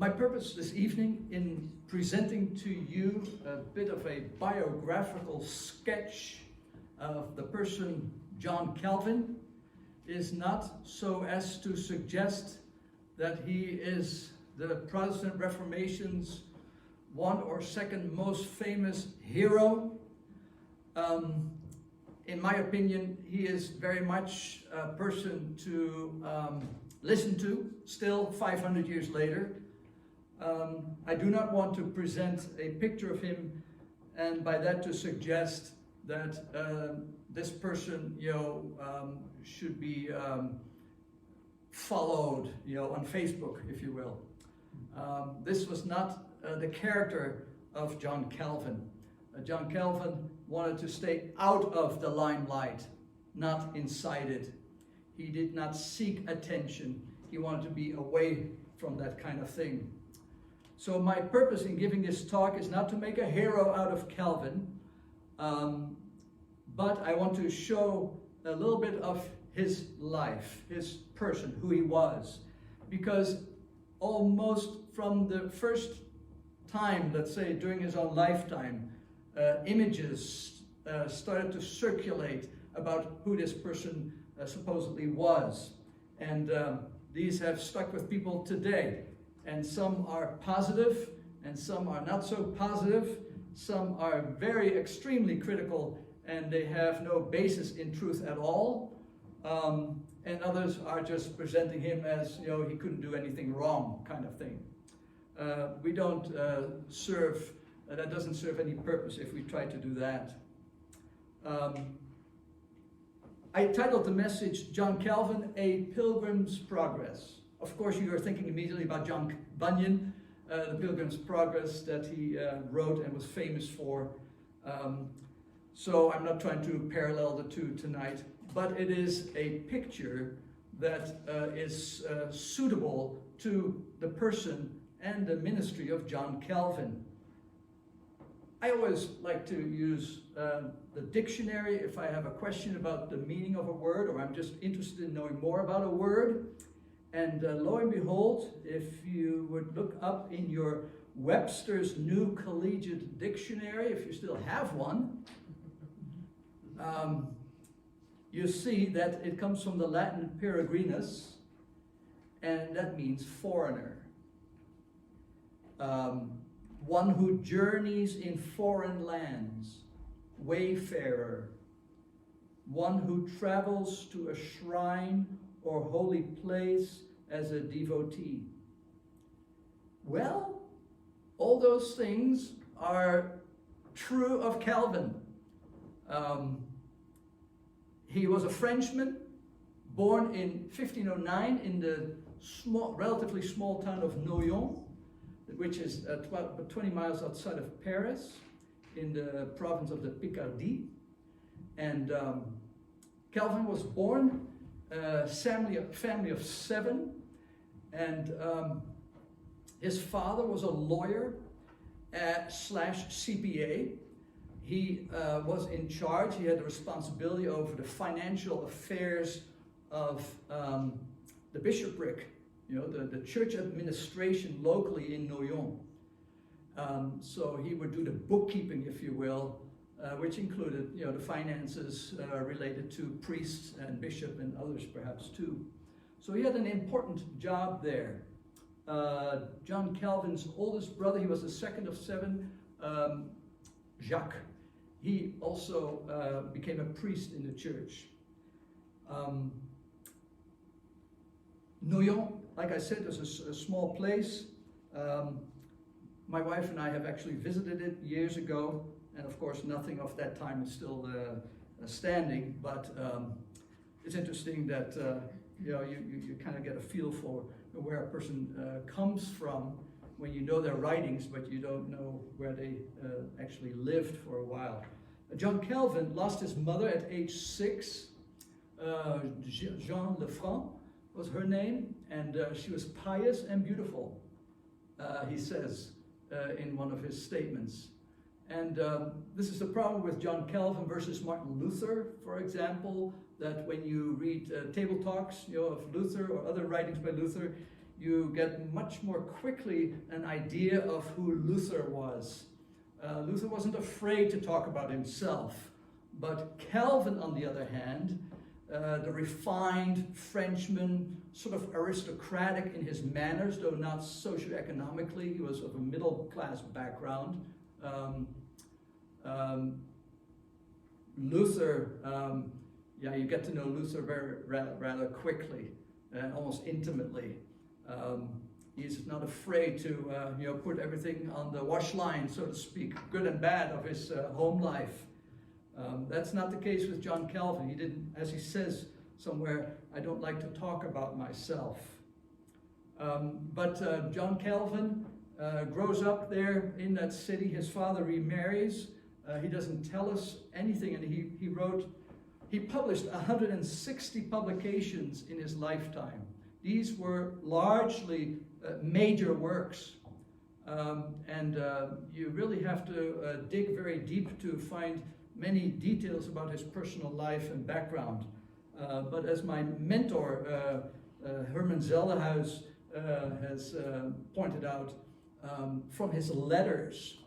My purpose this evening in presenting to you a bit of a biographical sketch of the person John Calvin is not so as to suggest that he is the Protestant Reformation's one or second most famous hero. In my opinion, he is very much a person to listen to, still 500 years later. I do not want to present a picture of him, and by that to suggest that this person, should be followed, on Facebook, if you will. This was not the character of John Calvin. John Calvin wanted to stay out of the limelight, not inside it. He did not seek attention. He wanted to be away from that kind of thing. So my purpose in giving this talk is not to make a hero out of Calvin, but I want to show a little bit of his life, his person, who he was. Because almost from the first time, let's say during his own lifetime, images started to circulate about who this person supposedly was. And these have stuck with people today. And some are positive, and some are not so positive. Some are very extremely critical, and they have no basis in truth at all. And others are just presenting him as, he couldn't do anything wrong kind of thing. We don't serve, that doesn't serve any purpose if we try to do that. I titled the message, John Calvin, A Pilgrim's Progress. Of course, you are thinking immediately about John Bunyan, the Pilgrim's Progress that he wrote and was famous for. So I'm not trying to parallel the two tonight, but it is a picture that is suitable to the person and the ministry of John Calvin. I always like to use the dictionary if I have a question about the meaning of a word, or I'm just interested in knowing more about a word. And lo and behold, if you would look up in your Webster's New Collegiate Dictionary, if you still have one, you see that it comes from the Latin peregrinus, and that means foreigner. One who journeys in foreign lands, wayfarer, one who travels to a shrine or holy place as a devotee. Well, all those things are true of Calvin. He was a Frenchman, born in 1509 in the relatively small town of Noyon, which is 20 miles outside of Paris, in the province of the Picardie. And Calvin was born family of 7, and his father was a lawyer slash CPA. He was in charge. He had the responsibility over the financial affairs of the bishopric, the church administration locally in Noyon. So he would do the bookkeeping, if you will, which included, the finances related to priests and bishop and others perhaps too. So he had an important job there. John Calvin's oldest brother, he was the second of 7, Jacques. He also became a priest in the church. Noyon, like I said, is a small place. My wife and I have actually visited it years ago. And of course, nothing of that time is still standing, but it's interesting that you kind of get a feel for where a person comes from when you know their writings, but you don't know where they actually lived for a while. John Calvin lost his mother at age 6. Jean Lefranc was her name, and she was pious and beautiful, he says in one of his statements. And this is the problem with John Calvin versus Martin Luther, for example, that when you read table talks of Luther or other writings by Luther, you get much more quickly an idea of who Luther was. Luther wasn't afraid to talk about himself, but Calvin, on the other hand, the refined Frenchman, sort of aristocratic in his manners, though not socioeconomically, he was of a middle-class background. Luther, you get to know Luther rather quickly, almost intimately. He's not afraid to put everything on the wash line, so to speak, good and bad, of his home life. That's not the case with John Calvin. He didn't, as he says somewhere, I don't like to talk about myself. But John Calvin grows up there in that city. His father remarries. He doesn't tell us anything, and he published 160 publications in his lifetime. These were largely major works, and you really have to dig very deep to find many details about his personal life and background. But as my mentor, Herman Zellerhuis, has pointed out, from his letters,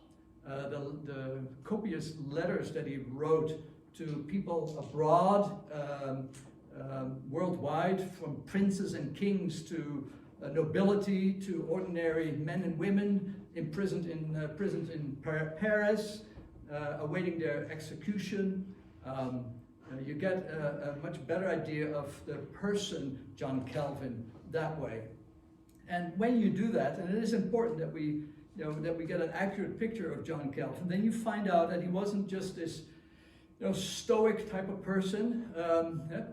the copious letters that he wrote to people abroad, worldwide, from princes and kings to nobility, to ordinary men and women imprisoned in Paris, awaiting their execution. You get a much better idea of the person John Calvin that way. And when you do that, and it is important that we get an accurate picture of John Calvin, then you find out that he wasn't just this stoic type of person.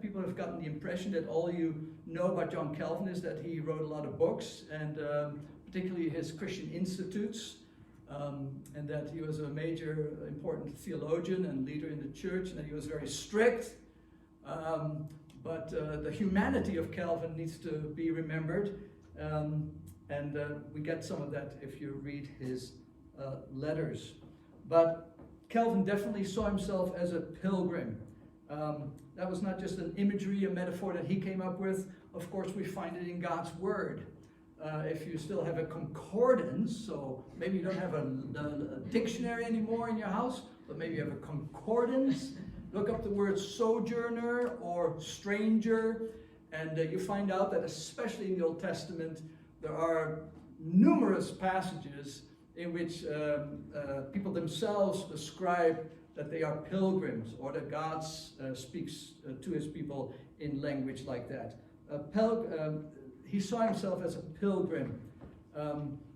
People have gotten the impression that all you know about John Calvin is that he wrote a lot of books, and particularly his Christian Institutes, and that he was a major important theologian and leader in the church, and that he was very strict. But the humanity of Calvin needs to be remembered, and we get some of that if you read his letters. But Calvin definitely saw himself as a pilgrim. That was not just an imagery, a metaphor that he came up with. Of course, we find it in God's Word. If you still have a concordance, so maybe you don't have a dictionary anymore in your house, but maybe you have a concordance, look up the word sojourner or stranger, and you find out that especially in the Old Testament, there are numerous passages in which people themselves describe that they are pilgrims, or that God speaks to his people in language like that. He saw himself as a pilgrim,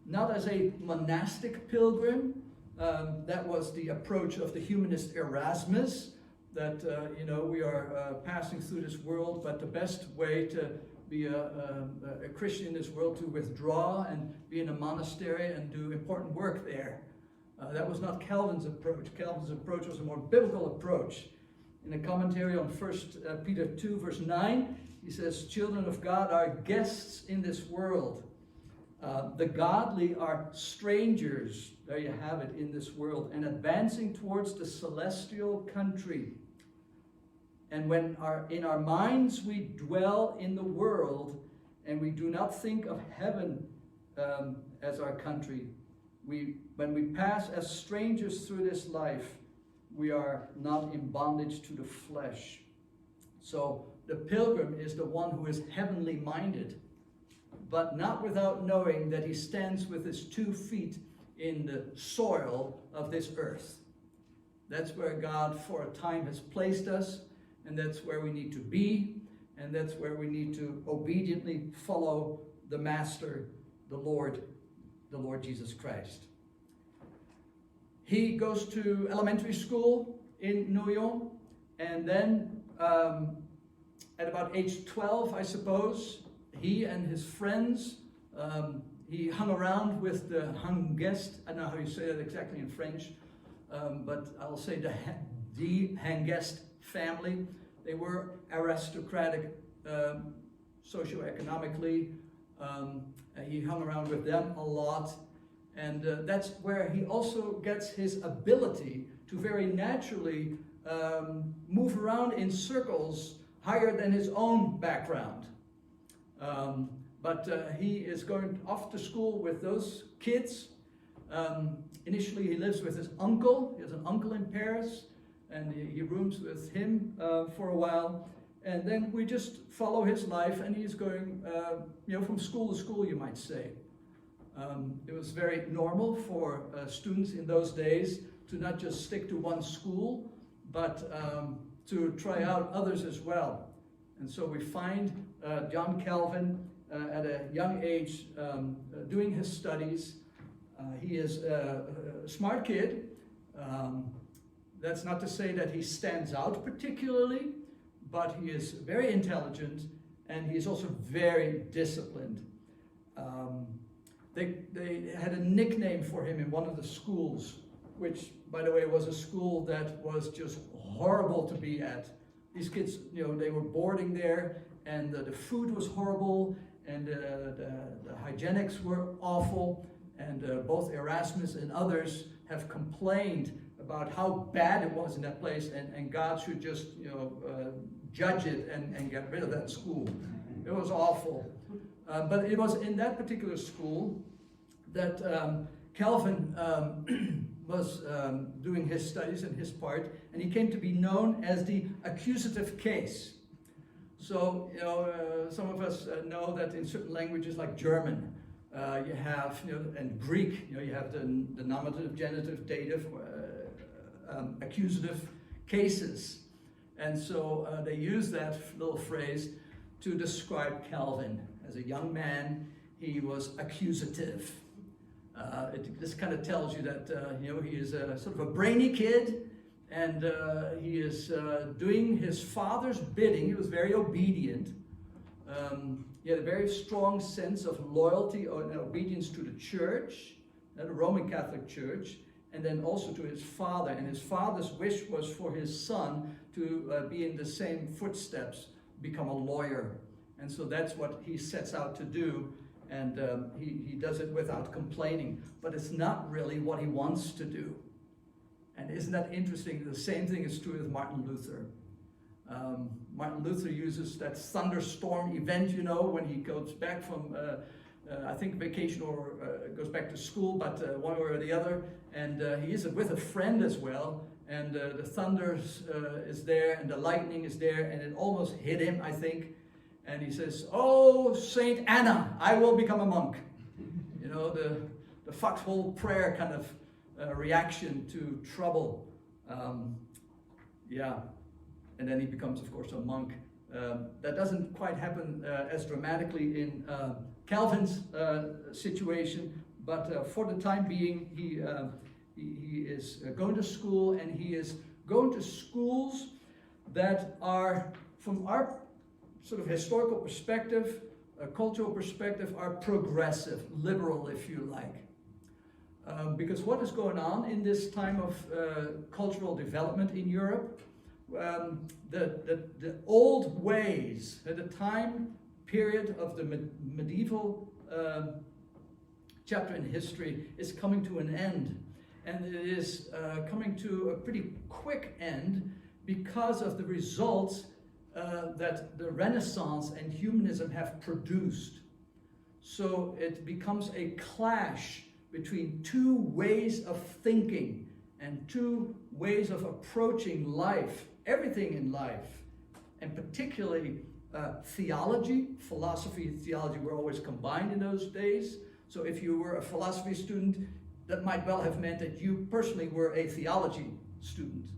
not as a monastic pilgrim. That was the approach of the humanist Erasmus, that we are passing through this world, but the best way to be a Christian in this world to withdraw and be in a monastery and do important work there. That was not Calvin's approach. Calvin's approach was a more biblical approach. In a commentary on 1 Peter 2, verse 9, he says, "Children of God are guests in this world. The godly are strangers," there you have it, "in this world, and advancing towards the celestial country. And when in our minds we dwell in the world, and we do not think of heaven as our country, when we pass as strangers through this life, we are not in bondage to the flesh." So the pilgrim is the one who is heavenly minded, but not without knowing that he stands with his 2 feet in the soil of this earth. That's where God for a time has placed us, and that's where we need to be, and that's where we need to obediently follow the Master, the Lord Jesus Christ. He goes to elementary school in Noyon, and then at about age 12, I suppose, he and his friends, he hung around with the Hangest. I don't know how you say that exactly in French, but I'll say the Hangest family. They were aristocratic socioeconomically. He hung around with them a lot, and that's where he also gets his ability to very naturally move around in circles higher than his own background. But he is going off to school with those kids. Initially, he lives with his uncle. He has an uncle in Paris, and he rooms with him for a while. And then we just follow his life, and he's going, from school to school, you might say. It was very normal for students in those days to not just stick to one school, but to try out others as well. And so we find John Calvin at a young age doing his studies. He is a smart kid. That's not to say that he stands out particularly, but he is very intelligent, and he is also very disciplined. They had a nickname for him in one of the schools, which, by the way, was a school that was just horrible to be at. These kids, they were boarding there, and the food was horrible, and the hygienics were awful, and both Erasmus and others have complained about how bad it was in that place, and God should just, judge it and get rid of that school. It was awful. But it was in that particular school that Calvin was doing his studies and his part, and he came to be known as the accusative case. So, some of us know that in certain languages like German, you have, and Greek, you have the nominative, genitive, dative, accusative cases. And so they use that little phrase to describe Calvin. As a young man, he was accusative. This kind of tells you that, he is sort of a brainy kid, and he is doing his father's bidding. He was very obedient. He had a very strong sense of loyalty and obedience to the church, the Roman Catholic Church, and then also to his father. And his father's wish was for his son to be in the same footsteps, become a lawyer. And so that's what he sets out to do, and he does it without complaining. But it's not really what he wants to do. And isn't that interesting? The same thing is true with Martin Luther. Martin Luther uses that thunderstorm event, when he goes back from, I think, vacation or goes back to school, but one way or the other. And he is with a friend as well. And the thunder is there, and the lightning is there, and it almost hit him, I think. And he says, "Oh, Saint Anna, I will become a monk." The foxhole prayer kind of reaction to trouble. And then he becomes, of course, a monk. That doesn't quite happen as dramatically in Calvin's situation, but for the time being, he is going to school, and he is going to schools that are, from our sort of historical perspective, a cultural perspective, are progressive, liberal, if you like. Because what is going on in this time of cultural development in Europe? The old ways, at the time period of the medieval chapter in history, is coming to an end. And it is coming to a pretty quick end because of the results that the Renaissance and humanism have produced. So it becomes a clash between two ways of thinking and two ways of approaching life, everything in life, and particularly theology. Philosophy and theology were always combined in those days. So if you were a philosophy student, that might well have meant that you personally were a theology student.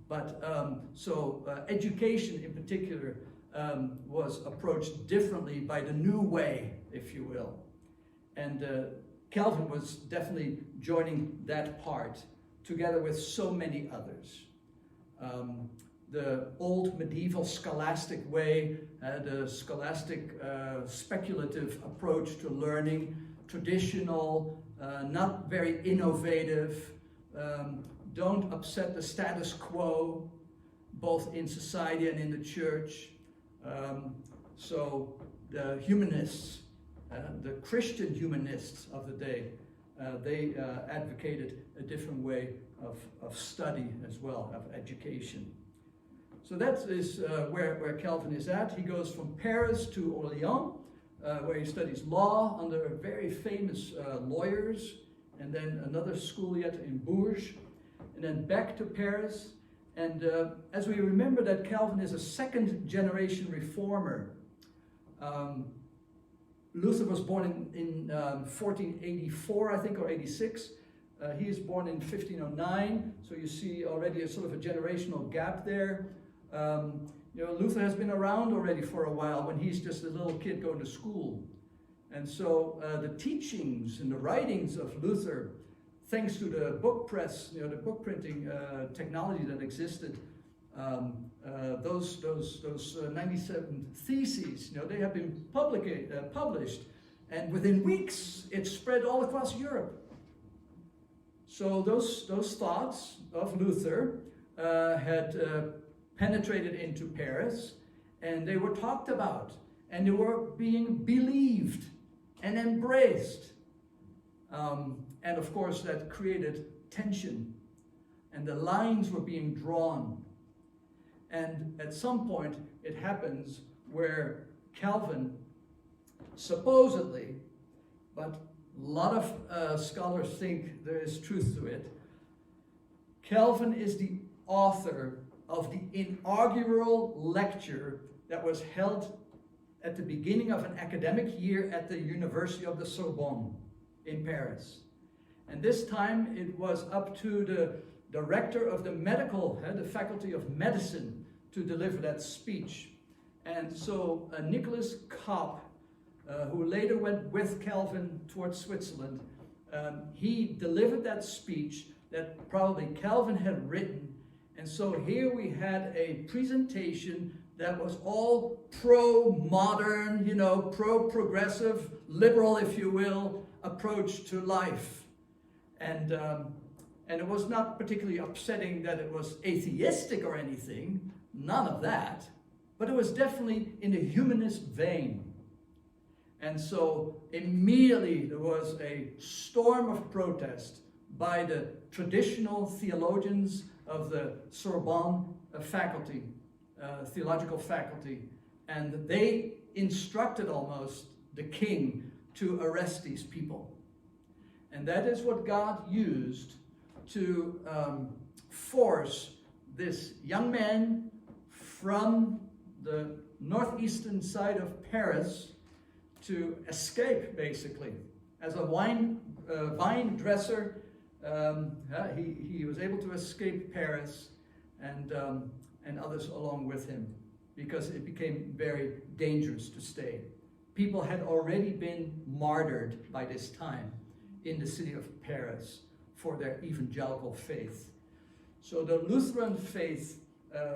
But education in particular was approached differently by the new way, if you will. And Calvin was definitely joining that part, together with so many others. The old medieval scholastic way had a scholastic speculative approach to learning, traditional, not very innovative, don't upset the status quo, both in society and in the church. So the humanists, the Christian humanists of the day, they advocated a different way of study as well, of education. So that is where Calvin is at. He goes from Paris to Orléans, where he studies law under very famous lawyers, and then another school yet in Bourges, and then back to Paris. And as we remember that Calvin is a second generation reformer. Luther was born in 1484, I think, or 86. He is born in 1509, so you see already a sort of a generational gap there. Luther has been around already for a while when he's just a little kid going to school. And so the teachings and the writings of Luther, thanks to the book press, the book printing technology that existed, those 97 theses, they have been published, and within weeks it spread all across Europe. So those thoughts of Luther had penetrated into Paris, and they were talked about, and they were being believed and embraced. And of course that created tension, and the lines were being drawn. And at some point it happens where Calvin supposedly, but a lot of scholars think there is truth to it, Calvin is the author of the inaugural lecture that was held at the beginning of an academic year at the University of the Sorbonne in Paris. And this time it was up to the director of the the Faculty of Medicine, to deliver that speech. And so Nicholas Kopp, who later went with Calvin towards Switzerland, he delivered that speech that probably Calvin had written. And so here we had a presentation that was all pro-modern, pro-progressive, liberal, if you will, approach to life. And it was not particularly upsetting that it was atheistic or anything, none of that, but it was definitely in the humanist vein. And so immediately there was a storm of protest by the traditional theologians of the Sorbonne faculty, theological faculty, and they instructed almost the king to arrest these people. And that is what God used to force this young man from the northeastern side of Paris to escape, basically. As a vine dresser, he was able to escape Paris, and others along with him, because it became very dangerous to stay. People had already been martyred by this time in the city of Paris for their evangelical faith. So the Lutheran faith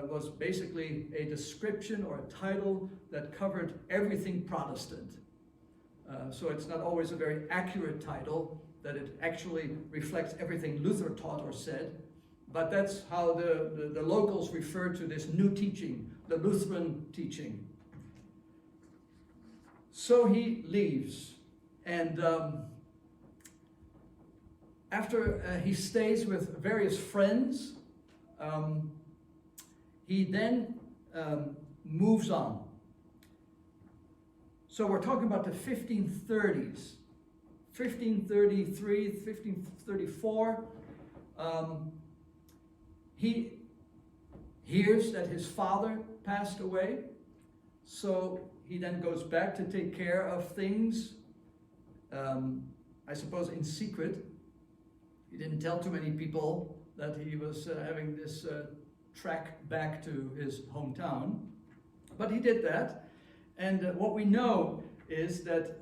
was basically a description or a title that covered everything Protestant. So it's not always a very accurate title, that it actually reflects everything Luther taught or said, but that's how the locals refer to this new teaching, the Lutheran teaching. So he leaves, and after he stays with various friends, he then moves on. So we're talking about the 1530s, 1533, 1534. He hears that his father passed away, so he then goes back to take care of things, I suppose in secret. He didn't tell too many people that he was having this trek back to his hometown, but he did that. And what we know is that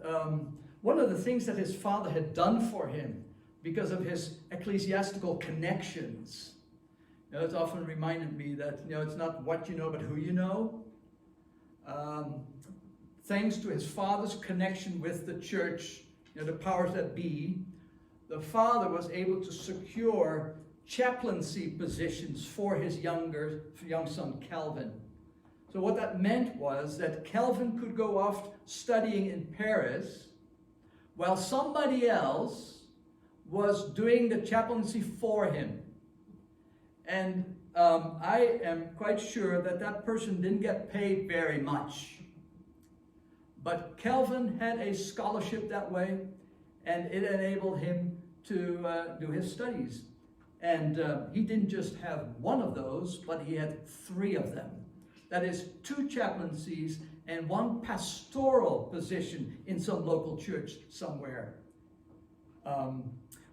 one of the things that his father had done for him, because of his ecclesiastical connections, it's often reminded me that it's not what you know, but who you know. Thanks to his father's connection with the church, the powers that be, the father was able to secure chaplaincy positions for his young son Calvin. So what that meant was that Calvin could go off studying in Paris while somebody else was doing the chaplaincy for him. And I am quite sure that that person didn't get paid very much. But Calvin had a scholarship that way, and it enabled him to do his studies. And he didn't just have one of those, but he had 3 of them. That is 2 chaplaincies and 1 pastoral position in some local church somewhere.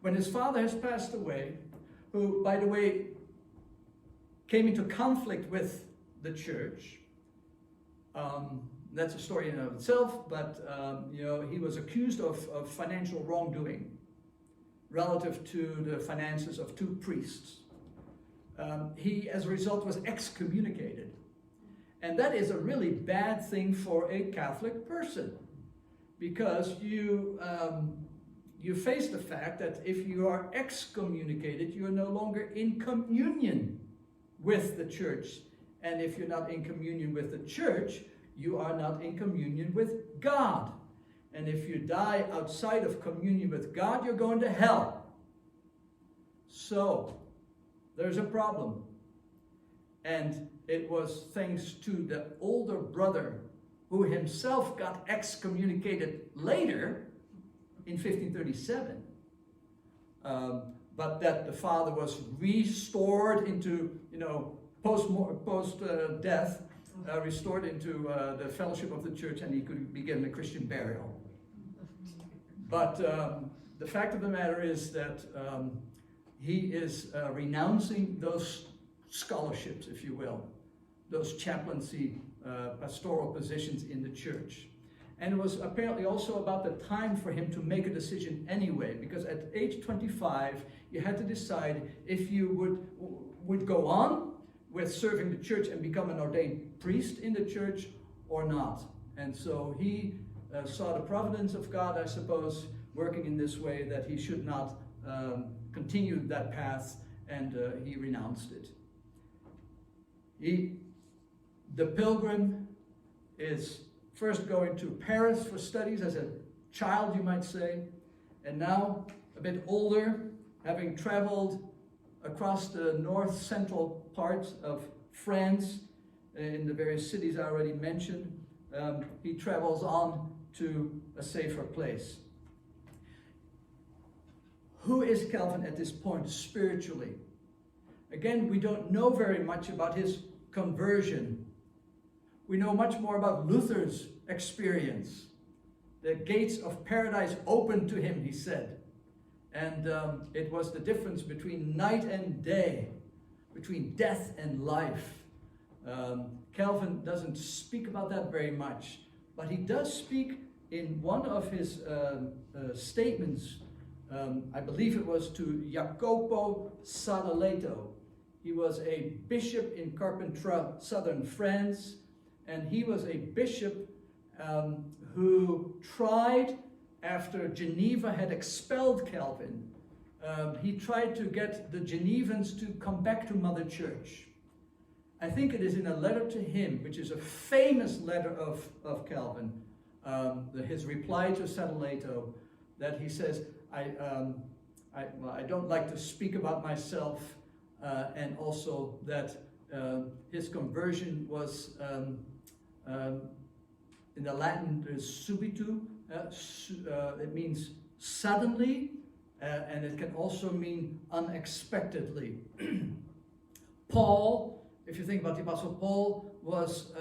When his father has passed away, who, by the way, came into conflict with the church, that's a story in and of itself, but he was accused of financial wrongdoing relative to the finances of 2 priests. He, as a result, was excommunicated. And that is a really bad thing for a Catholic person, because you face the fact that if you are excommunicated, you are no longer in communion with the church. And if you're not in communion with the church, you are not in communion with God. And if you die outside of communion with God, you're going to hell. So, there's a problem. And it was thanks to the older brother, who himself got excommunicated later, in 1537, but that the father was restored into, post-death, restored into the fellowship of the church, and he could be given a Christian burial. But the fact of the matter is that he is renouncing those scholarships, if you will, those chaplaincy, pastoral positions in the church. And it was apparently also about the time for him to make a decision anyway, because at age 25, you had to decide if you would go on with serving the church and become an ordained priest in the church or not. And so he saw the providence of God, I suppose, working in this way, that he should not continue that path, and he renounced it. The pilgrim is first going to Paris for studies as a child, you might say, and now a bit older, having traveled across the north central parts of France in the various cities I already mentioned, he travels on to a safer place. Who is Calvin at this point spiritually? Again, we don't know very much about his conversion. We know much more about Luther's experience. The gates of paradise opened to him, he said. And it was the difference between night and day, between death and life. Calvin doesn't speak about that very much, but he does speak in one of his statements, I believe it was to Jacopo Sadoleto. He was a bishop in Carpentras, southern France, and he was a bishop who tried, after Geneva had expelled Calvin, he tried to get the Genevans to come back to Mother Church. I think it is in a letter to him, which is a famous letter of Calvin, his reply to Sadoleto, that he says, I don't like to speak about myself, and also that his conversion was, in the Latin, there's subitu, it means suddenly, and it can also mean unexpectedly. Paul, if you think about the Apostle Paul, was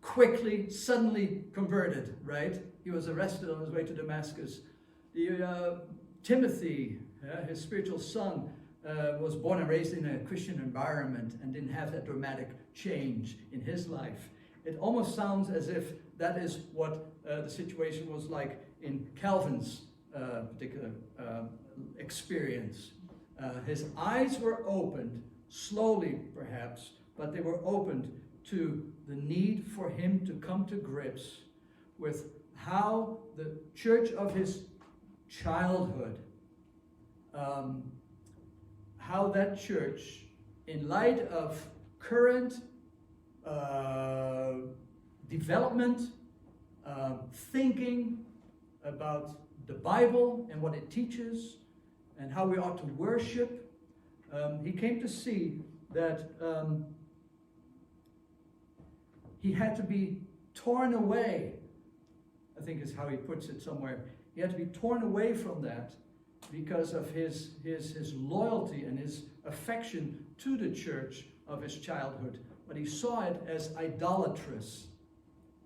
quickly, suddenly converted, right? He was arrested on his way to Damascus. Timothy, his spiritual son, was born and raised in a Christian environment and didn't have that dramatic change in his life. It almost sounds as if that is what the situation was like in Calvin's particular experience. His eyes were opened, slowly perhaps, but they were opened to the need for him to come to grips with how the church of his childhood, how that church, in light of current development, thinking about the Bible and what it teaches and how we ought to worship, he came to see that he had to be torn away I think is how he puts it somewhere. He had to be torn away from that because of his loyalty and his affection to the church of his childhood. But he saw it as idolatrous.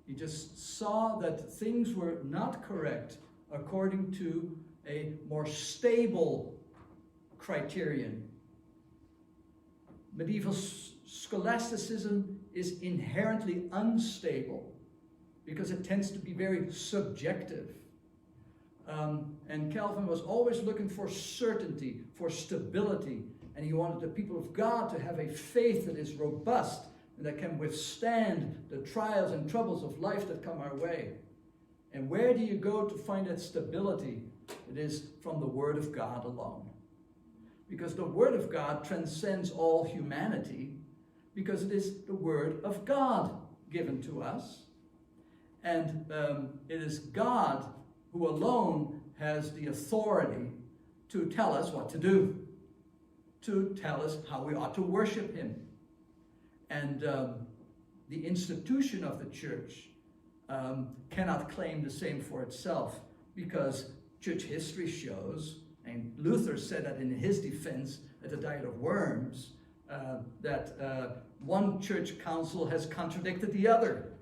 He just saw that things were not correct according to a more stable criterion. Medieval scholasticism is inherently unstable because it tends to be very subjective. And Calvin was always looking for certainty, for stability, and he wanted the people of God to have a faith that is robust and that can withstand the trials and troubles of life that come our way. And where do you go to find that stability? It is from the Word of God alone. Because the Word of God transcends all humanity, because it is the Word of God given to us. And it is God who alone has the authority to tell us what to do, to tell us how we ought to worship Him. And the institution of the church cannot claim the same for itself, because church history shows, and Luther said that in his defense at the Diet of Worms, that one church council has contradicted the other.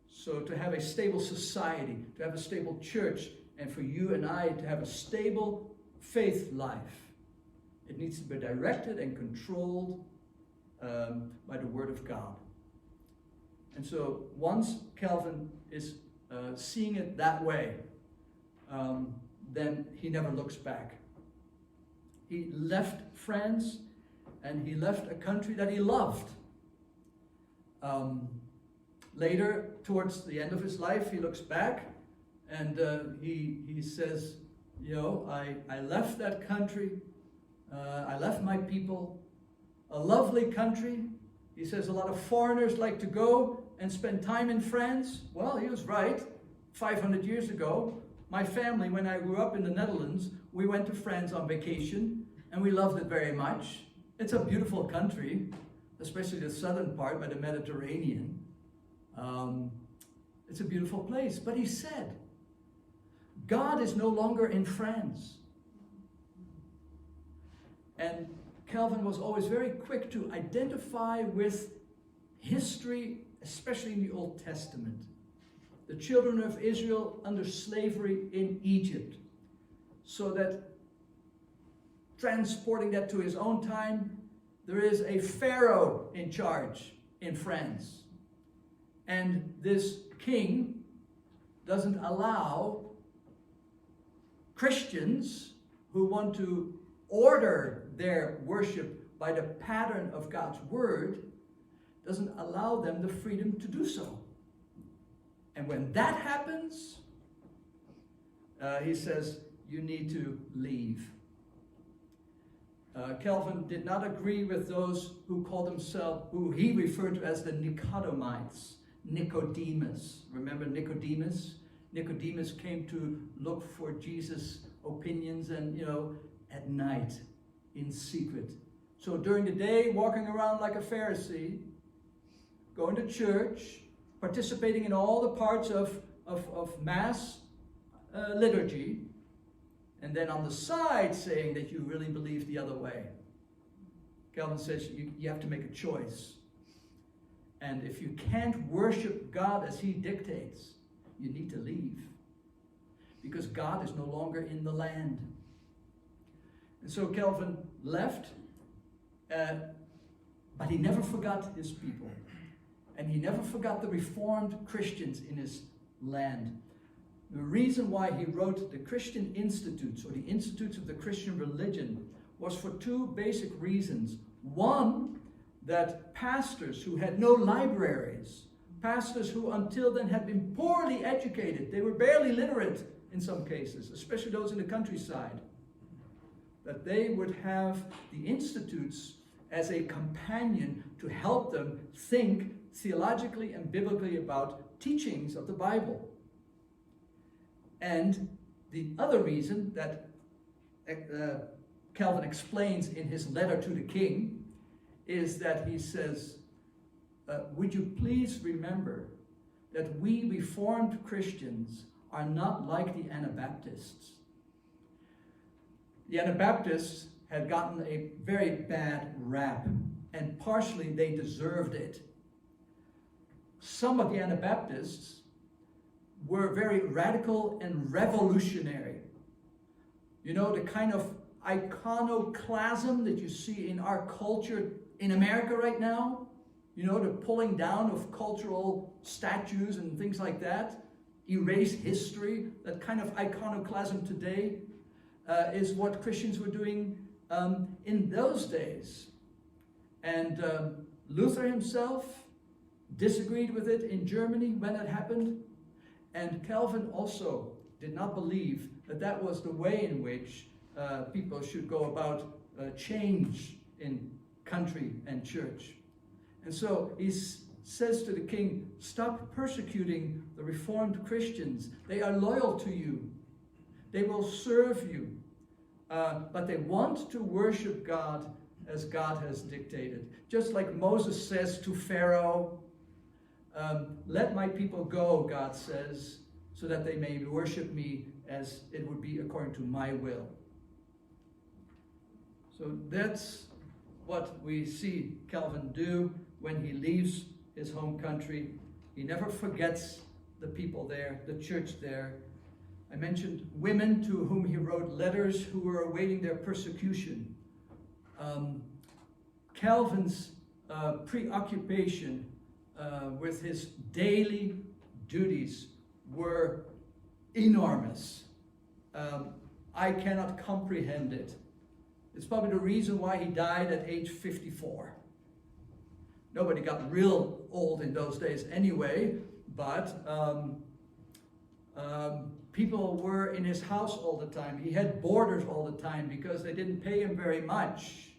So to have a stable society, to have a stable church, and for you and I to have a stable faith life, it needs to be directed and controlled by the Word of God. And so once Calvin is seeing it that way, then he never looks back. He left France and he left a country that he loved. Later, towards the end of his life, he looks back and he says, you know, I left that country, I left my people, a lovely country. He says a lot of foreigners like to go and spend time in France. Well, he was right. 500 years ago, my family, when I grew up in the Netherlands, we went to France on vacation and we loved it very much. It's a beautiful country, especially the southern part by the Mediterranean. It's a beautiful place. But he said, God is no longer in France. And Calvin was always very quick to identify with history, especially in the Old Testament. The children of Israel under slavery in Egypt. So that, transporting that to his own time, there is a Pharaoh in charge in France. And this king doesn't allow Christians who want to order their worship by the pattern of God's word, doesn't allow them the freedom to do so. And when that happens, he says, you need to leave. Calvin did not agree with those who called themselves, who he referred to as the Nicodemus. Nicodemus. Remember Nicodemus? Nicodemus came to look for Jesus' opinions and, at night in secret. So during the day, walking around like a Pharisee, going to church, participating in all the parts of Mass liturgy, and then on the side saying that you really believe the other way. Calvin says you have to make a choice. And if you can't worship God as he dictates, you need to leave. Because God is no longer in the land. And so Calvin left, but he never forgot his people. And he never forgot the Reformed Christians in his land. The reason why he wrote the Christian Institutes, or the Institutes of the Christian Religion, was for two basic reasons. One, that pastors who had no libraries, pastors who until then had been poorly educated, they were barely literate in some cases, especially those in the countryside, that they would have the institutes as a companion to help them think theologically and biblically about teachings of the Bible. And the other reason that Calvin explains in his letter to the king is that he says, would you please remember that we Reformed Christians are not like the Anabaptists. The Anabaptists had gotten a very bad rap, and partially they deserved it. Some of the Anabaptists were very radical and revolutionary. You know, the kind of iconoclasm that you see in our culture in America right now, you know, the pulling down of cultural statues and things like that, erase history, that kind of iconoclasm today is what Christians were doing in those days. And Luther himself disagreed with it in Germany when it happened. And Calvin also did not believe that that was the way in which people should go about change in country and church. And so he says to the king, stop persecuting the Reformed Christians. They are loyal to you. They will serve you. But they want to worship God as God has dictated. Just like Moses says to Pharaoh, let my people go, God says, so that they may worship me as it would be according to my will. So that's what we see Calvin do when he leaves his home country. He never forgets the people there, the church there. I mentioned women to whom he wrote letters who were awaiting their persecution. Calvin's preoccupation with his daily duties were enormous. I cannot comprehend it. It's probably the reason why he died at age 54. Nobody got real old in those days anyway, but people were in his house all the time. He had boarders all the time because they didn't pay him very much.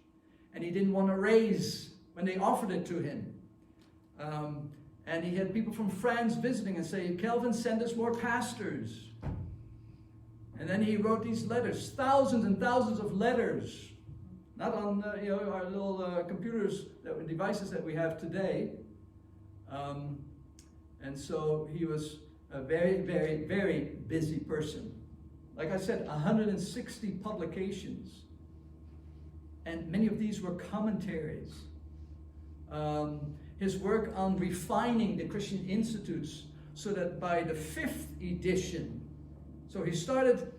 And he didn't want a raise when they offered it to him. And he had people from France visiting and saying, Calvin, send us more pastors. And then he wrote these letters, thousands and thousands of letters. Not on our little computers, devices that we have today. And so he was a very, very, very busy person. Like I said, 160 publications. And many of these were commentaries. His work on refining the Christian institutes so that by the 5th edition, so he started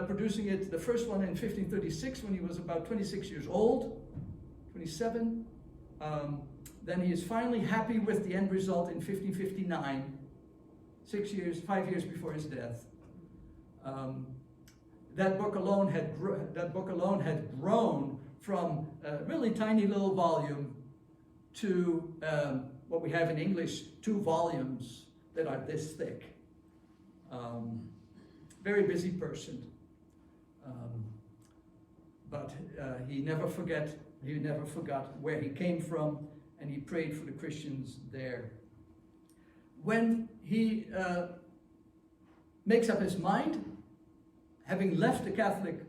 producing it, the first one in 1536 when he was about 26 years old, 27. Then he is finally happy with the end result in 1559, 5 years before his death. That book alone had grown from a really tiny little volume to what we have in English, 2 volumes that are this thick. Very busy person. But he never forgot where he came from, and he prayed for the Christians there. When he makes up his mind, having left the Catholic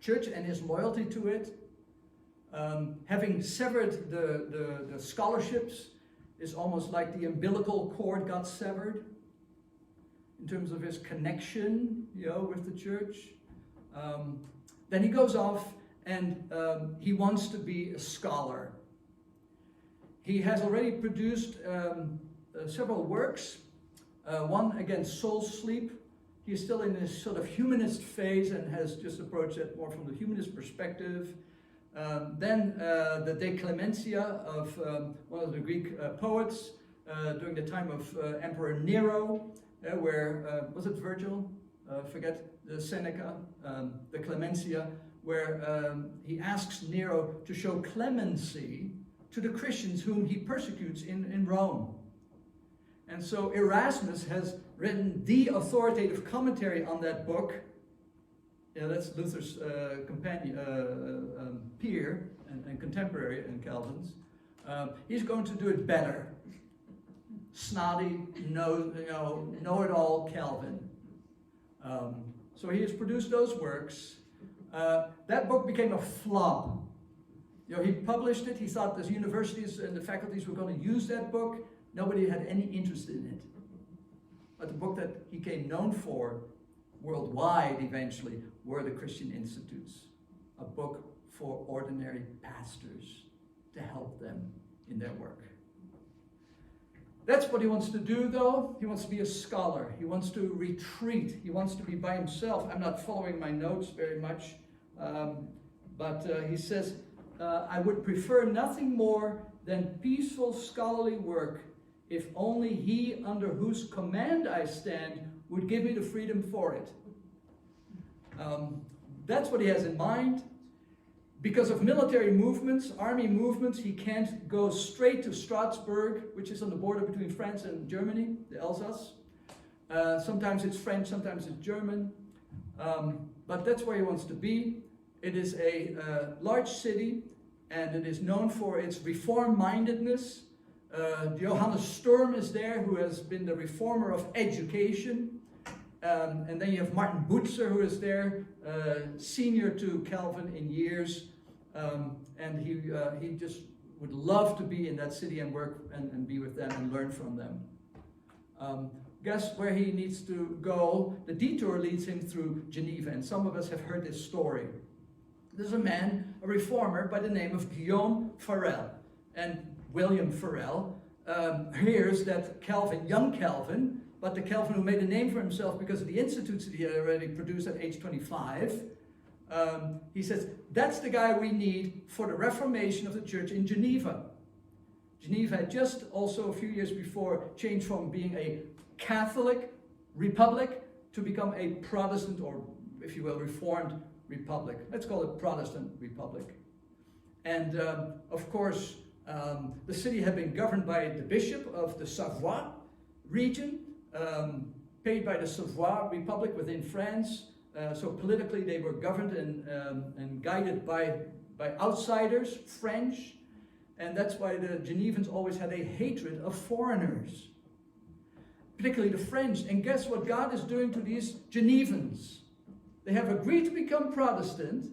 Church and his loyalty to it, having severed the scholarships, is almost like the umbilical cord got severed in terms of his connection, with the church. Then he goes off and he wants to be a scholar. He has already produced several works. One against soul sleep. He's still in this sort of humanist phase and has just approached it more from the humanist perspective. Then the De Clementia of one of the Greek poets during the time of Emperor Nero, where, was it Virgil? Forget the Seneca, the Clementia, where he asks Nero to show clemency to the Christians whom he persecutes in Rome. And so Erasmus has written the authoritative commentary on that book. That's Luther's peer and contemporary in Calvin's. He's going to do it better. Snotty, know-it-all Calvin. So he has produced those works. That book became a flop. He published it. He thought the universities and the faculties were going to use that book. Nobody had any interest in it. But the book that he became known for worldwide eventually were the Christian Institutes, a book for ordinary pastors to help them in their work. That's what he wants to do, though. He wants to be a scholar. He wants to retreat. He wants to be by himself. I'm not following my notes very much, but he says, I would prefer nothing more than peaceful scholarly work, if only he under whose command I stand would give me the freedom for it. That's what he has in mind. Because of military movements, army movements, he can't go straight to Strasbourg, which is on the border between France and Germany, the Alsace. Sometimes it's French, sometimes it's German. But that's where he wants to be. It is a large city, and it is known for its reform-mindedness. Johannes Sturm is there, who has been the reformer of education. And then you have Martin Butzer, who is there, senior to Calvin in years, and he just would love to be in that city and work and be with them and learn from them. Guess where he needs to go? The detour leads him through Geneva, and some of us have heard this story. There's a man, a reformer, by the name of Guillaume Farel, and William Farel hears that Calvin, young Calvin, but the Calvin who made a name for himself because of the institutes that he had already produced at age 25, he says, that's the guy we need for the Reformation of the church in Geneva. Geneva had just also a few years before changed from being a Catholic republic to become a Protestant, or if you will, Reformed republic. Let's call it Protestant republic. And of course, the city had been governed by the bishop of the Savoie region, paid by the Savoie Republic within France. So politically they were governed and guided by outsiders, French. And that's why the Genevans always had a hatred of foreigners, particularly the French. And guess what God is doing to these Genevans? They have agreed to become Protestant.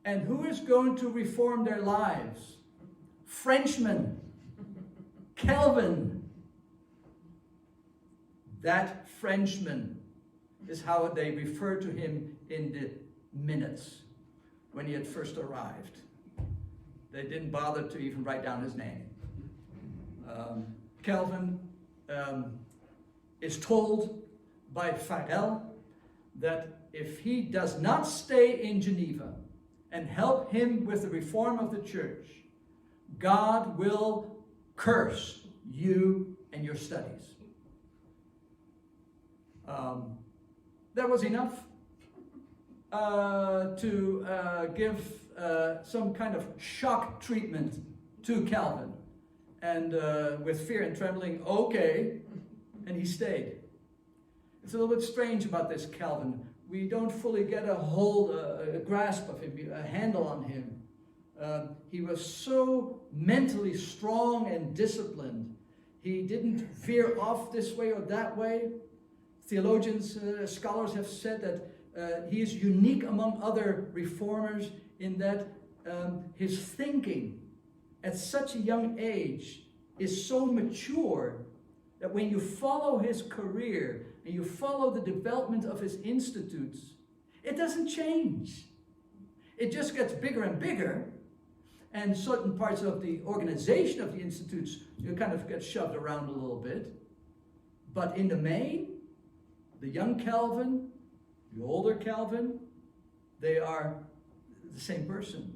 And who is going to reform their lives? Frenchmen. Calvin. That Frenchman is how they refer to him in the minutes when he had first arrived. They didn't bother to even write down his name. Calvin is told by Farel that if he does not stay in Geneva and help him with the reform of the church, God will curse you and your studies. That was enough to give some kind of shock treatment to Calvin. And with fear and trembling, okay, and he stayed. It's a little bit strange about this Calvin. We don't fully get a hold, a grasp of him, a handle on him. He was so mentally strong and disciplined. He didn't veer off this way or that way. Theologians, scholars have said that he is unique among other reformers in that his thinking at such a young age is so mature that when you follow his career and you follow the development of his institutes, it doesn't change. It just gets bigger and bigger, and certain parts of the organization of the institutes kind of get shoved around a little bit. But in the main, the young Calvin, the older Calvin, they are the same person.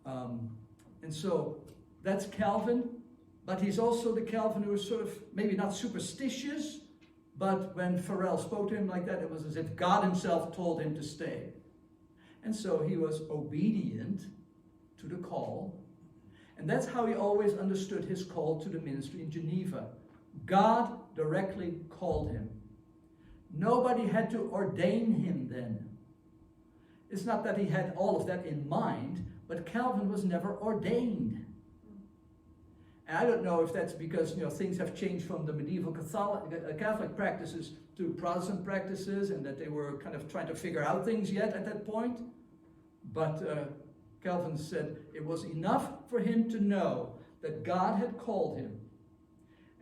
And so that's Calvin, but he's also the Calvin who is sort of maybe not superstitious, but when Farel spoke to him like that, it was as if God himself told him to stay. And so he was obedient to the call. And that's how he always understood his call to the ministry in Geneva. God directly called him. Nobody had to ordain him then. It's not that he had all of that in mind, but Calvin was never ordained. And I don't know if that's because things have changed from the medieval Catholic practices to Protestant practices, and that they were kind of trying to figure out things yet at that point. But Calvin said it was enough for him to know that God had called him,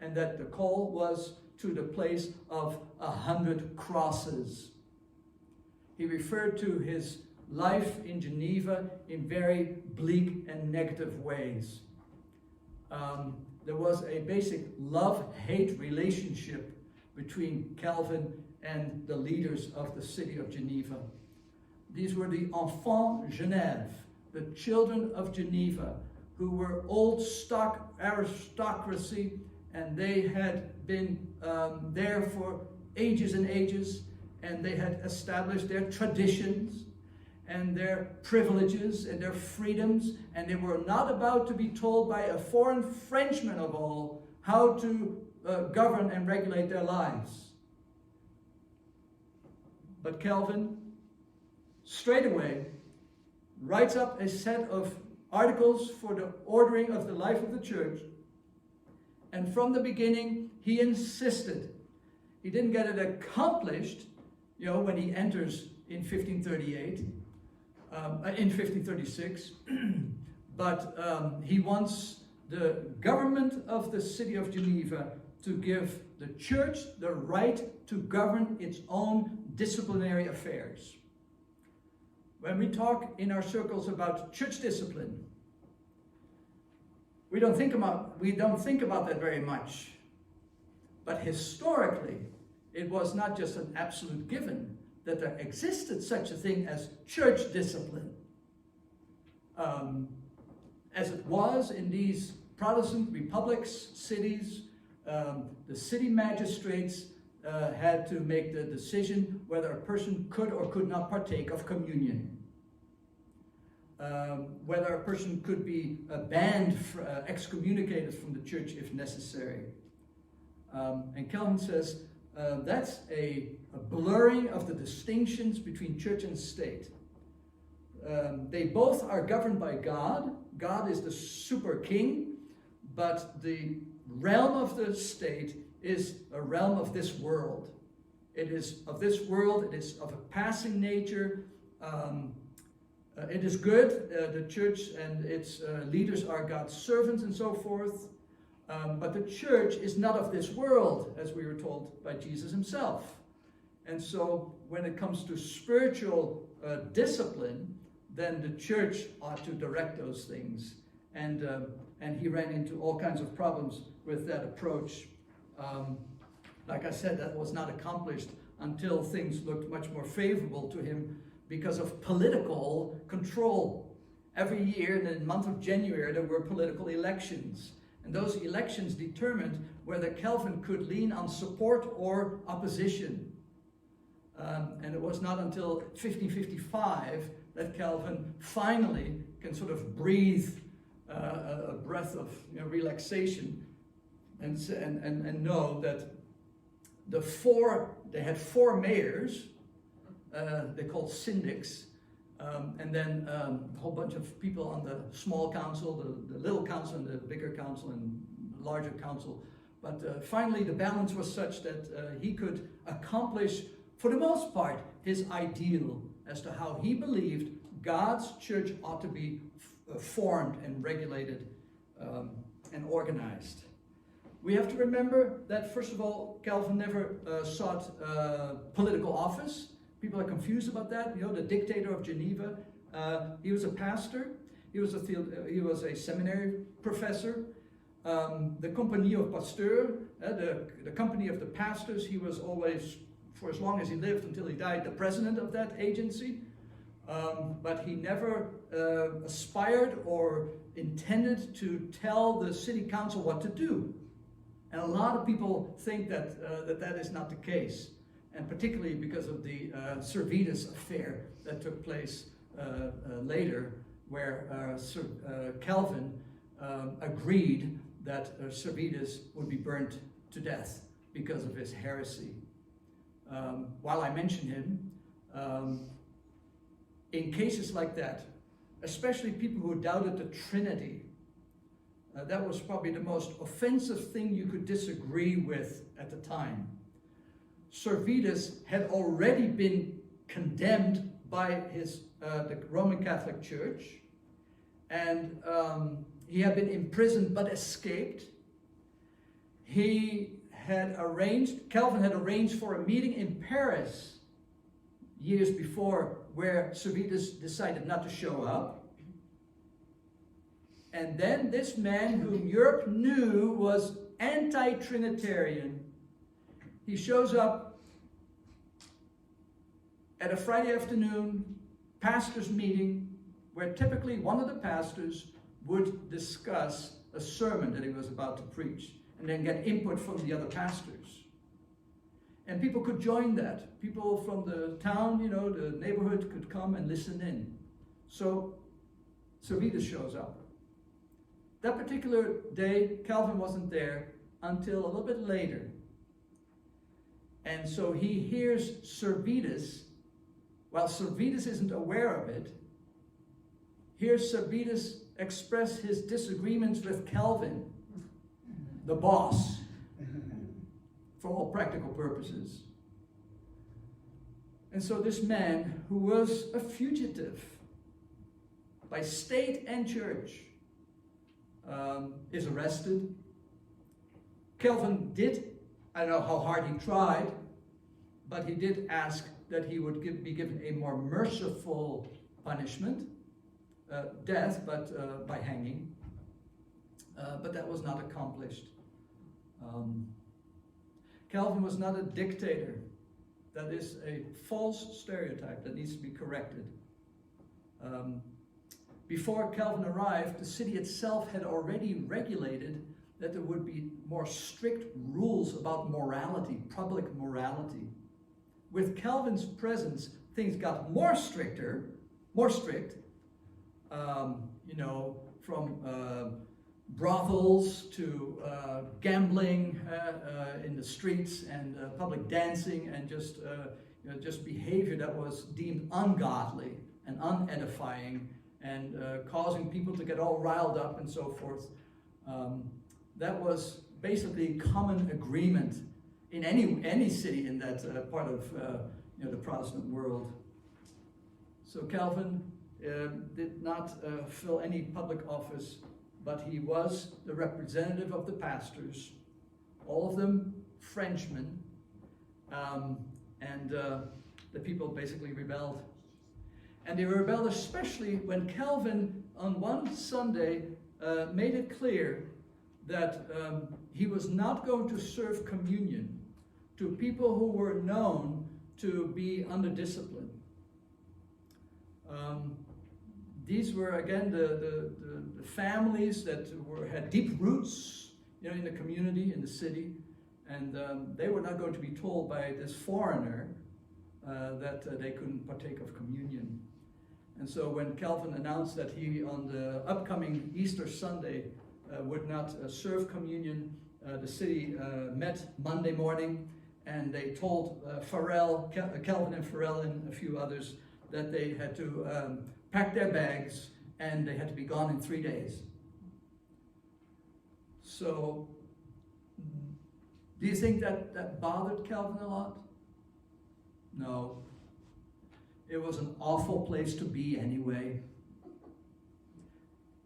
and that the call was to the place of 100 crosses. He referred to his life in Geneva in very bleak and negative ways. There was a basic love-hate relationship between Calvin and the leaders of the city of Geneva. These were the enfants Genève, the children of Geneva, who were old stock aristocracy, and they had been there for ages and ages, and they had established their traditions and their privileges and their freedoms, and they were not about to be told by a foreign Frenchman of all how to govern and regulate their lives. But Calvin, straight away, writes up a set of articles for the ordering of the life of the church, and from the beginning he insisted. He didn't get it accomplished, when he enters in 1538, in 1536, but he wants the government of the city of Geneva to give the church the right to govern its own disciplinary affairs. When we talk in our circles about church discipline, we don't think about that very much. But historically, it was not just an absolute given that there existed such a thing as church discipline. As it was in these Protestant republics, cities, the city magistrates had to make the decision whether a person could or could not partake of communion. Whether a person could be banned, excommunicated from the church if necessary. And Calvin says that's a blurring of the distinctions between church and state. They both are governed by God. God is the super king, but the realm of the state is a realm of this world. It is of this world, it is of a passing nature. It is good, the church and its leaders are God's servants and so forth. But the church is not of this world, as we were told by Jesus himself. And so when it comes to spiritual discipline, then the church ought to direct those things. And he ran into all kinds of problems with that approach. Like I said, that was not accomplished until things looked much more favorable to him because of political control. Every year in the month of January, there were political elections. And those elections determined whether Calvin could lean on support or opposition. And it was not until 1555 that Calvin finally can sort of breathe a breath of relaxation and know that they had four mayors, they called syndics, and then a whole bunch of people on the small council, the little council and the bigger council and larger council. But finally the balance was such that he could accomplish, for the most part, his ideal as to how he believed God's church ought to be formed and regulated and organized. We have to remember that, first of all, Calvin never sought political office. People are confused about that. The dictator of Geneva, he was a pastor. He was a seminary professor. The Compagnie of Pasteurs, the company of the pastors, he was always, for as long as he lived until he died, the president of that agency. But he never aspired or intended to tell the city council what to do. And a lot of people think that that is not the case. And particularly because of the Servetus affair that took place later, where Calvin agreed that Servetus would be burnt to death because of his heresy. While I mention him, in cases like that, especially people who doubted the Trinity, that was probably the most offensive thing you could disagree with at the time. Servetus had already been condemned by the Roman Catholic Church, and he had been imprisoned but escaped. He Calvin had arranged for a meeting in Paris years before, where Servetus decided not to show up. And then this man, whom Europe knew was anti-Trinitarian, he shows up at a Friday afternoon pastors' meeting, where typically one of the pastors would discuss a sermon that he was about to preach, and then get input from the other pastors. And people could join that. People from the town, the neighborhood, could come and listen in. So Servetus shows up. That particular day, Calvin wasn't there until a little bit later. And so he hears Servetus, while Servetus isn't aware of it, hears Servetus express his disagreements with Calvin, the boss, for all practical purposes. And so this man, who was a fugitive by state and church, is arrested. Calvin I don't know how hard he tried, but he did ask that he would be given a more merciful punishment, death, but by hanging. But that was not accomplished. Calvin was not a dictator. That is a false stereotype that needs to be corrected. Before Calvin arrived, the city itself had already regulated that there would be more strict rules about morality, public morality. With Calvin's presence, things got more strict, from brothels to gambling in the streets, and public dancing, and just behavior that was deemed ungodly and unedifying, and causing people to get all riled up and so forth. That was basically common agreement in any city in that part of the Protestant world. So Calvin did not fill any public office, but he was the representative of the pastors, all of them Frenchmen, and the people basically rebelled. And they rebelled especially when Calvin, on one Sunday, made it clear that he was not going to serve communion to people who were known to be under discipline. These were, again, the families that had deep roots, in the community, in the city, and they were not going to be told by this foreigner that they couldn't partake of communion. And so when Calvin announced that he, on the upcoming Easter Sunday, would not serve communion, the city met Monday morning, and they told Calvin and Farrell and a few others, that they had to pack their bags and they had to be gone in 3 days. So, do you think that bothered Calvin a lot? No. It was an awful place to be anyway.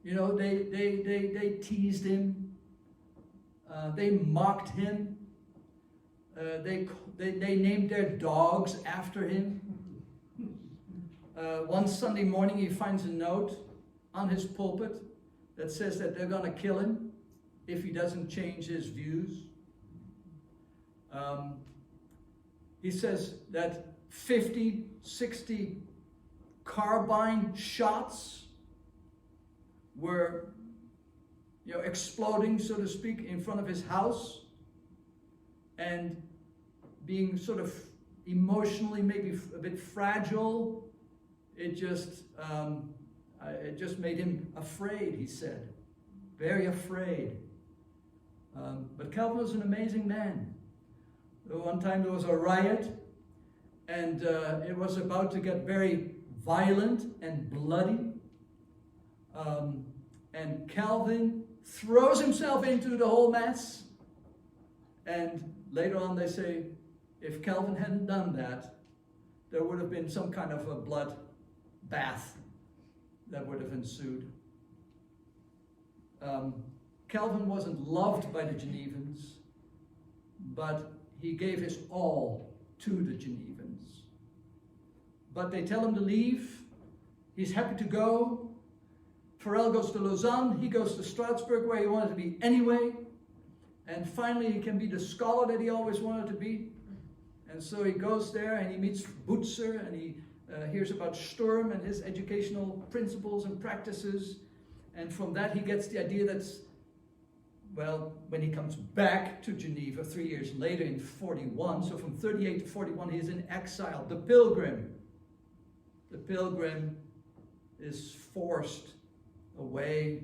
They teased him. They mocked him. They named their dogs after him. One Sunday morning, he finds a note on his pulpit that says that they're going to kill him if he doesn't change his views. He says that 50, 60 carbine shots were, exploding, so to speak, in front of his house, and being sort of emotionally maybe a bit fragile. It just made him afraid, he said. Very afraid. But Calvin was an amazing man. One time there was a riot, and it was about to get very violent and bloody. And Calvin throws himself into the whole mess. And later on they say, if Calvin hadn't done that, there would have been some kind of a blood bath that would have ensued. Calvin wasn't loved by the Genevans, but he gave his all to the Genevans. But they tell him to leave. He's happy to go. Farel goes to Lausanne. He goes to Strasbourg, where he wanted to be anyway. And finally, he can be the scholar that he always wanted to be. And so he goes there and he meets Butzer, and he hears about Sturm and his educational principles and practices. And from that, he gets the idea that, well, when he comes back to Geneva 3 years later in 41, so from 38 to 41, he is in exile. The pilgrim. The pilgrim is forced away,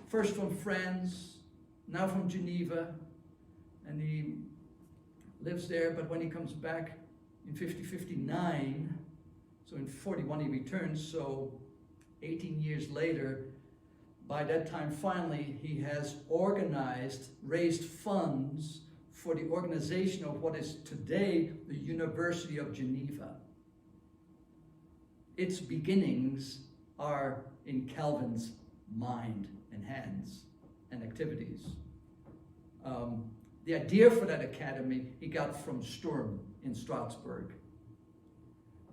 first from France, now from Geneva, and he lives there. But when he comes back in 59, so in 41 he returns, so 18 years later, by that time finally he has raised funds for the organization of what is today the University of Geneva. Its beginnings are in Calvin's mind and hands and activities. The idea for that academy he got from Sturm in Strasbourg.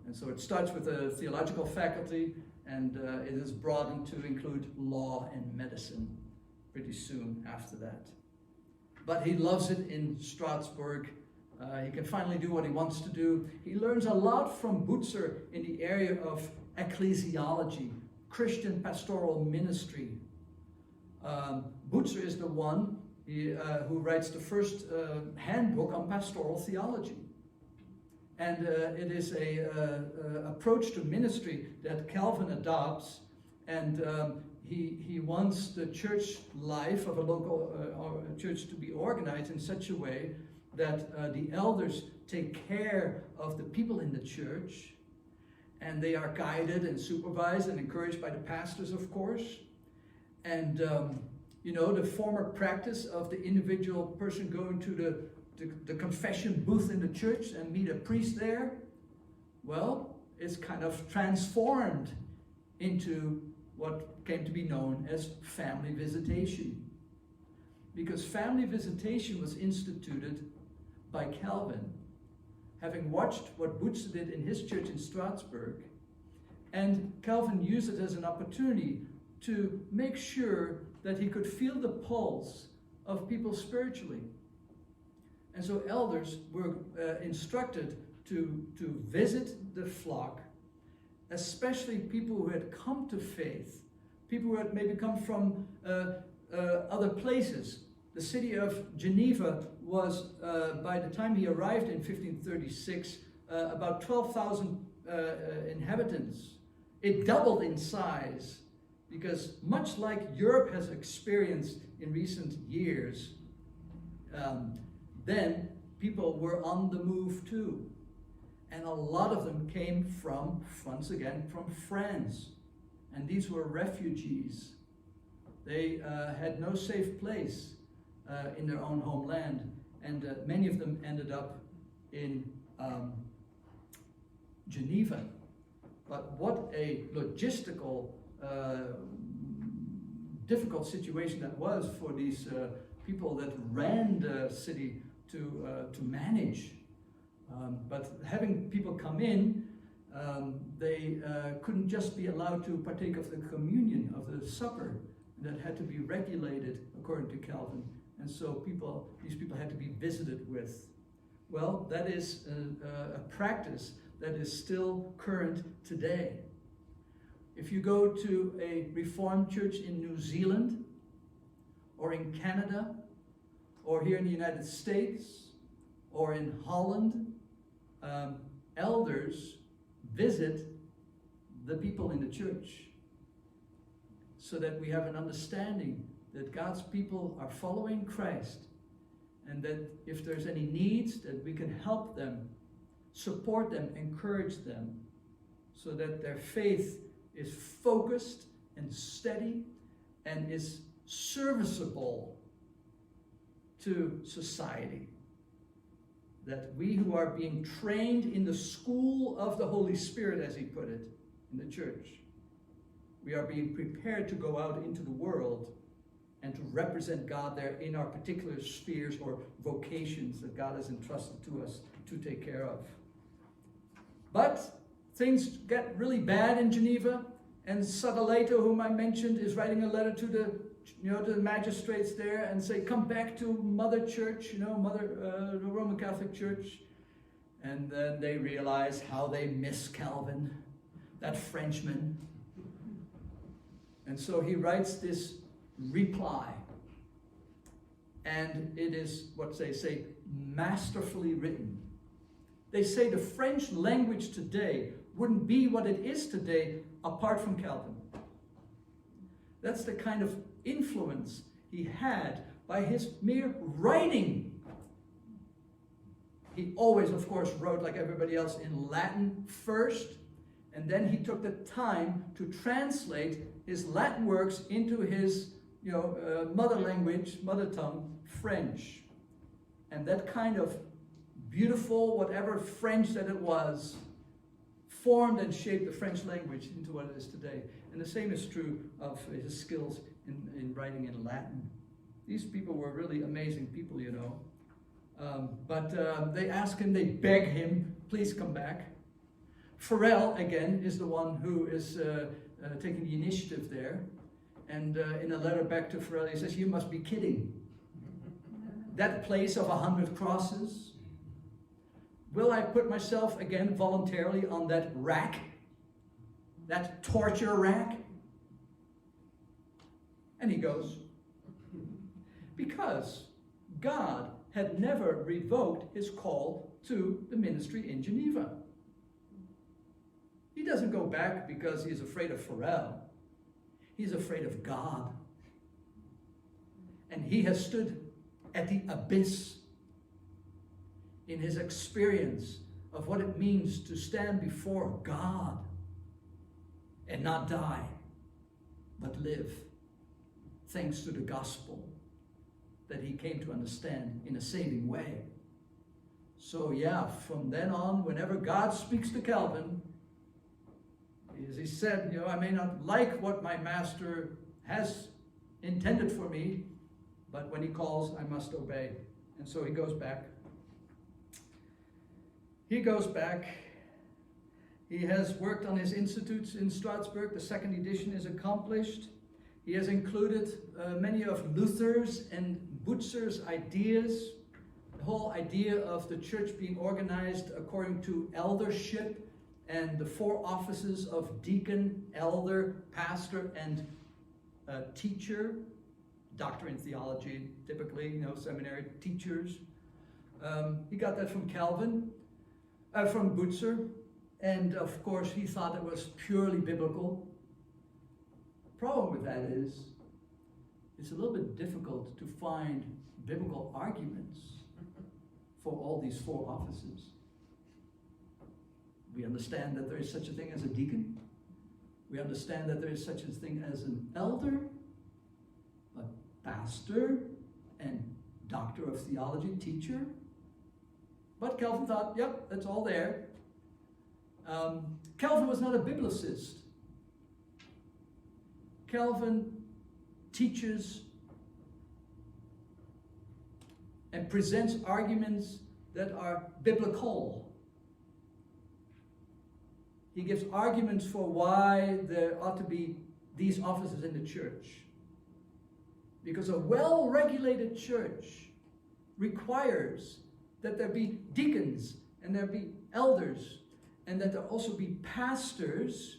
And so it starts with a theological faculty, and it is broadened to include law and medicine pretty soon after that. But he loves it in Strasbourg. He can finally do what he wants to do. He learns a lot from Butzer in the area of ecclesiology, Christian pastoral ministry. Butzer is the one who writes the first handbook on pastoral theology. And it is an approach to ministry that Calvin adopts, and he wants the church life of a local church to be organized in such a way that the elders take care of the people in the church, and they are guided and supervised and encouraged by the pastors, of course. And the former practice of the individual person going to the confession booth in the church and meet a priest there, well, it's kind of transformed into what came to be known as family visitation. Because family visitation was instituted by Calvin, having watched what Butzer did in his church in Strasbourg, and Calvin used it as an opportunity to make sure that he could feel the pulse of people spiritually. And so elders were instructed to visit the flock, especially people who had come to faith, people who had maybe come from other places. The city of Geneva was, by the time he arrived in 1536, about 12,000 inhabitants. It doubled in size, because much like Europe has experienced in recent years, then people were on the move too. And a lot of them came from, once again, from France. And these were refugees. They had no safe place in their own homeland. And many of them ended up in Geneva. But what a logistical, difficult situation that was for these people that ran the city to manage. But having people come in, they couldn't just be allowed to partake of the communion, of the supper. That had to be regulated according to Calvin. And so these people had to be visited with. Well, that is a practice that is still current today. If you go to a Reformed church in New Zealand, or in Canada, or here in the United States, or in Holland, elders visit the people in the church so that we have an understanding that God's people are following Christ, and that if there's any needs, that we can help them, support them, encourage them, so that their faith is focused and steady and is serviceable to society. That we who are being trained in the school of the Holy Spirit, as he put it, in the church, we are being prepared to go out into the world and to represent God there in our particular spheres or vocations that God has entrusted to us to take care of. But things get really bad in Geneva, and Sadoleto, whom I mentioned, is writing a letter to the magistrates there and say, come back to Mother Church, the Roman Catholic Church. And then they realize how they miss Calvin, that Frenchman. And so he writes this reply. And it is, what they say, masterfully written. They say the French language today wouldn't be what it is today apart from Calvin. That's the kind of influence he had by his mere writing. He always, of course, wrote like everybody else in Latin first, and then he took the time to translate his Latin works into his mother language, mother tongue, French. And that kind of beautiful, whatever French that it was, formed and shaped the French language into what it is today. And the same is true of his skills in writing in Latin. These people were really amazing people, But they ask him, they beg him, please come back. Farel, again, is the one who is taking the initiative there. And in a letter back to Farel, he says, you must be kidding. That place of 100 crosses, will I put myself again voluntarily on that rack? That torture rack? And he goes, because God had never revoked his call to the ministry in Geneva. He doesn't go back because he's afraid of Farel. He's afraid of God. And he has stood at the abyss in his experience of what it means to stand before God and not die, but live, thanks to the gospel that he came to understand in a saving way. So yeah, from then on, whenever God speaks to Calvin, as he said, I may not like what my master has intended for me, but when he calls, I must obey. And so he goes back. He goes back. He has worked on his institutes in Strasbourg. The second edition is accomplished. He has included many of Luther's and Butzer's ideas. The whole idea of the church being organized according to eldership and the 4 offices of deacon, elder, pastor, and teacher. Doctor in theology, typically, seminary teachers. He got that from Calvin, from Butzer, and of course he thought it was purely biblical. Problem with that is, it's a little bit difficult to find biblical arguments for all these 4 offices. We understand that there is such a thing as a deacon. We understand that there is such a thing as an elder, a pastor, and doctor of theology, teacher. But Calvin thought, yep, that's all there. Calvin was not a biblicist. Calvin teaches and presents arguments that are biblical. He gives arguments for why there ought to be these offices in the church. Because a well-regulated church requires that there be deacons and there be elders and that there also be pastors.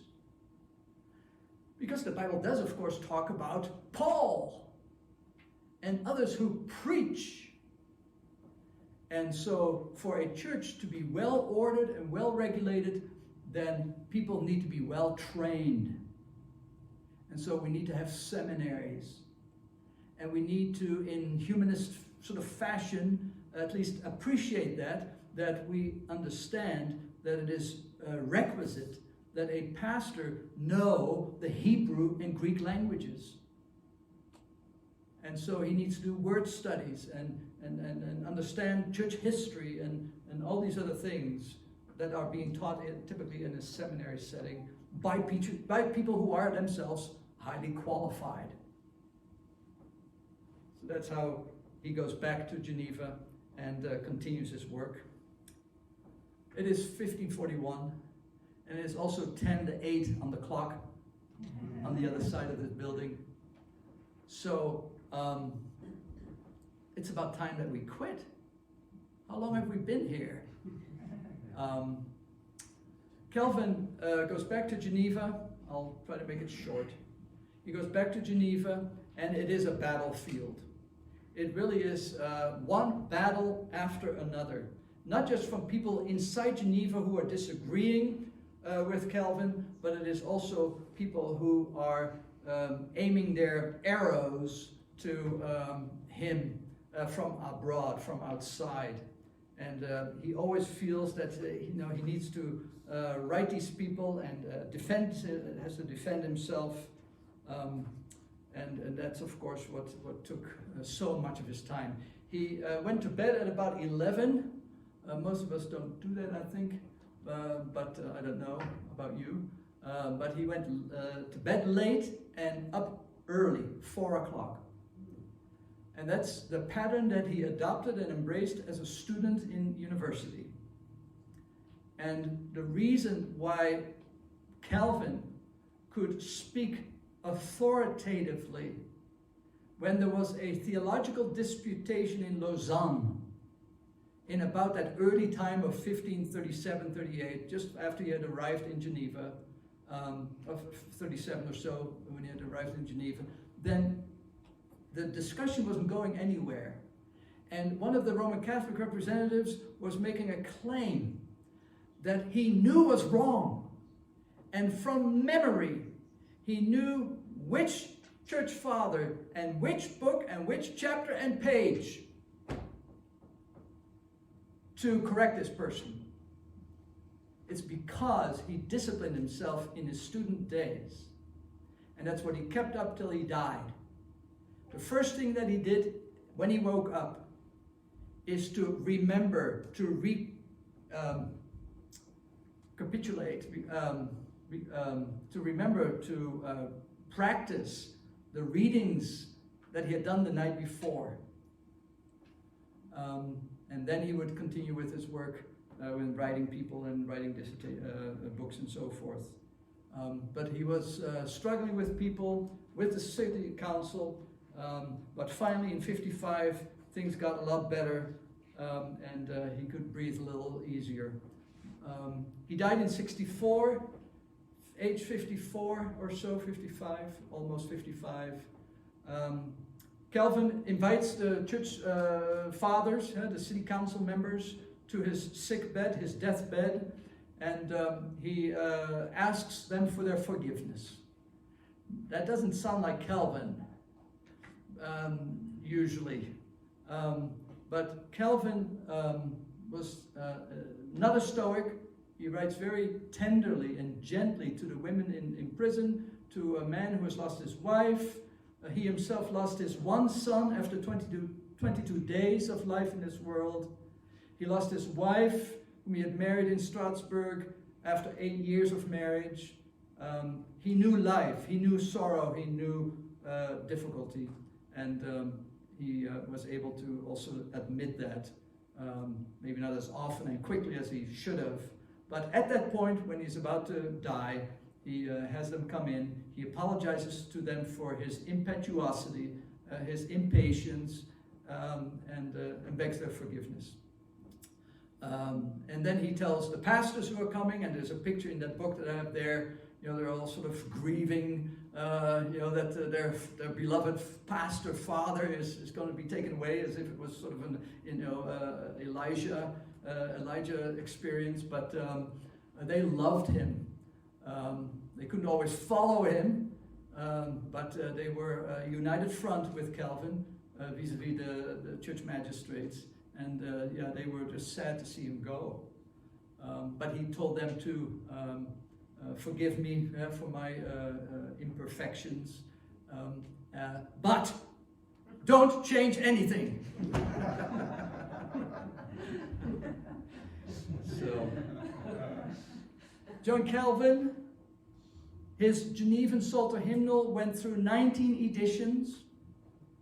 Because the Bible does, of course, talk about Paul and others who preach. And so for a church to be well-ordered and well-regulated, then people need to be well-trained. And so we need to have seminaries. And we need to, in humanist sort of fashion, at least appreciate that we understand that it is requisite that a pastor know the Hebrew and Greek languages. And so he needs to do word studies and understand church history and all these other things that are being taught typically in a seminary setting by people who are themselves highly qualified. that's how he goes back to Geneva and continues his work. It is 1541, and it is also 10 to 8 on the clock on the other side of this building. So it's about time that we quit. How long have we been here? Calvin goes back to Geneva. I'll try to make it short. He goes back to Geneva, and it is a battlefield. It really is one battle after another. Not just from people inside Geneva who are disagreeing with Calvin, but it is also people who are aiming their arrows to him from abroad, from outside. And he always feels that he needs to write these people and has to defend himself. And that's, of course, what took so much of his time. He went to bed at about 11. Most of us don't do that, I think, but I don't know about you. But he went to bed late and up early, 4 o'clock. And that's the pattern that he adopted and embraced as a student in university. And the reason why Calvin could speak authoritatively when there was a theological disputation in Lausanne in about that early time of 1537-38, just after he had arrived in Geneva, of 37 or so, when he had arrived in Geneva, then the discussion wasn't going anywhere. And one of the Roman Catholic representatives was making a claim that he knew was wrong. And from memory, he knew which church father and which book and which chapter and page to correct this person. It's because he disciplined himself in his student days. And that's what he kept up till he died. The first thing that he did when he woke up is to remember, to practice the readings that he had done the night before. And then he would continue with his work with writing people and writing books and so forth. But he was struggling with people, with the city council, but finally in 55 things got a lot better, and he could breathe a little easier. He died in 64, age 54 or so, 55, almost 55. Calvin invites the church fathers, the city council members, to his sick bed, his deathbed, and he asks them for their forgiveness. That doesn't sound like Calvin, usually. But Calvin was not a Stoic. He writes very tenderly and gently to the women in prison, to a man who has lost his wife. He himself lost his one son after 22 days of life in this world. He lost his wife, whom he had married in Strasbourg, after 8 years of marriage. He knew life, he knew sorrow, he knew difficulty, and he was able to also admit that, maybe not as often and quickly as he should have. But at that point, when he's about to die, he has them come in. He apologizes to them for his impetuosity, his impatience, and begs their forgiveness. And then he tells the pastors who are coming, and there's a picture in that book that I have there, they're all sort of grieving, that their beloved pastor father is going to be taken away, as if it was sort of an, Elijah experience, but they loved him. They couldn't always follow him, but they were a united front with Calvin vis-a-vis the church magistrates, and they were just sad to see him go. But he told them to forgive me for my imperfections, but don't change anything. So, John Calvin, his Genevan Psalter hymnal went through 19 editions.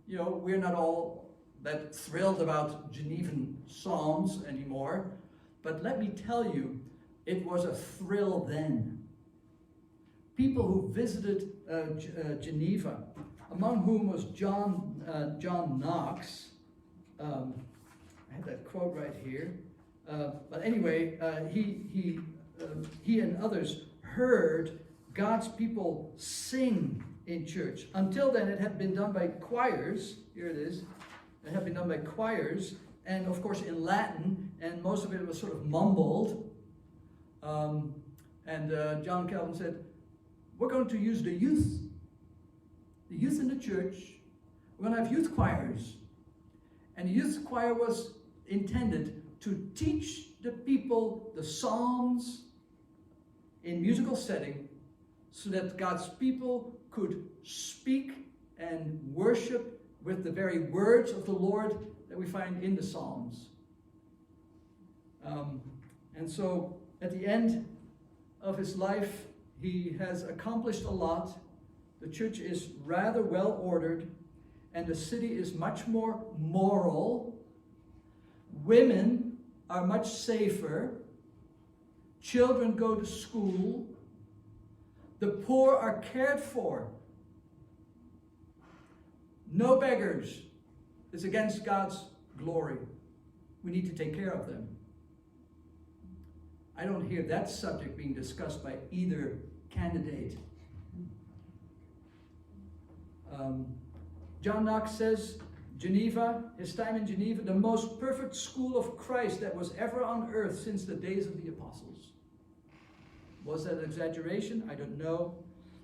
we're not all that thrilled about Genevan psalms anymore, but let me tell you, it was a thrill then. People who visited Geneva, among whom was John Knox. I have that quote right here. But anyway, he and others heard God's people sing in church. Until then, it had been done by choirs. Here it is. It had been done by choirs, and of course in Latin, and most of it was sort of mumbled. John Calvin said, we're going to use the youth in the church. We're going to have youth choirs. And the youth choir was intended to teach the people the psalms in musical setting so that God's people could speak and worship with the very words of the Lord that we find in the Psalms. And so at the end of his life, he has accomplished a lot. The church is rather well ordered, and the city is much more moral. Women are much safer. Children go to school. The poor are cared for. No beggars. It's against God's glory. We need to take care of them. I don't hear that subject being discussed by either candidate. John Knox says, Geneva, his time in Geneva, the most perfect school of Christ that was ever on earth since the days of the apostles. Was that an exaggeration? I don't know.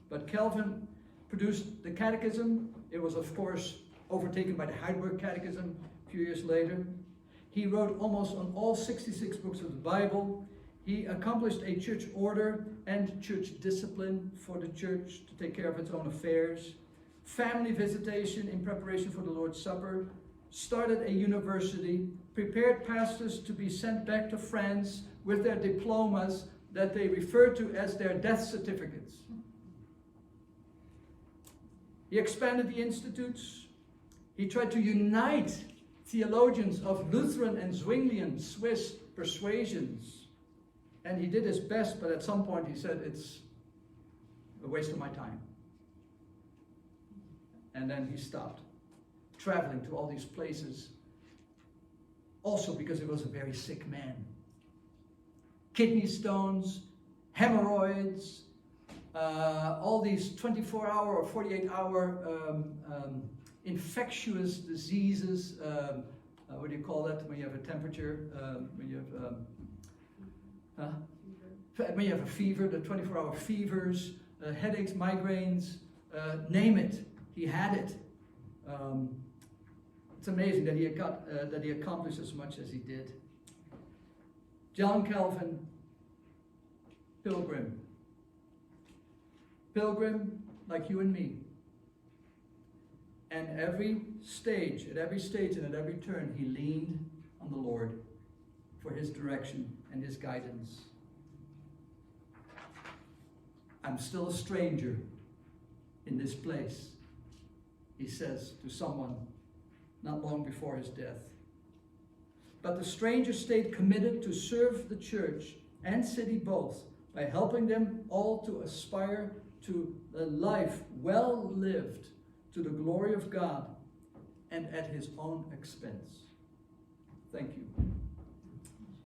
But Calvin produced the Catechism. It was, of course, overtaken by the Heidelberg Catechism a few years later. He wrote almost on all 66 books of the Bible. He accomplished a church order and church discipline for the church to take care of its own affairs. Family visitation in preparation for the Lord's Supper. Started a university. Prepared pastors to be sent back to France with their diplomas that they referred to as their death certificates. He expanded the institutes. He tried to unite theologians of Lutheran and Zwinglian Swiss persuasions. And he did his best, but at some point he said, it's a waste of my time. And then he stopped traveling to all these places. Also because he was a very sick man. Kidney stones, hemorrhoids, all these 24-hour or 48-hour infectious diseases. What do you call that when you have a temperature? When you have a fever, the 24-hour fevers, headaches, migraines, name it. He had it. It's amazing that he accomplished as much as he did. John Calvin, pilgrim. Pilgrim like you and me. And at every stage and at every turn, he leaned on the Lord for his direction and his guidance. I'm still a stranger in this place, he says to someone not long before his death. But the stranger stayed committed to serve the church and city both by helping them all to aspire to a life well lived to the glory of God and at his own expense. Thank you.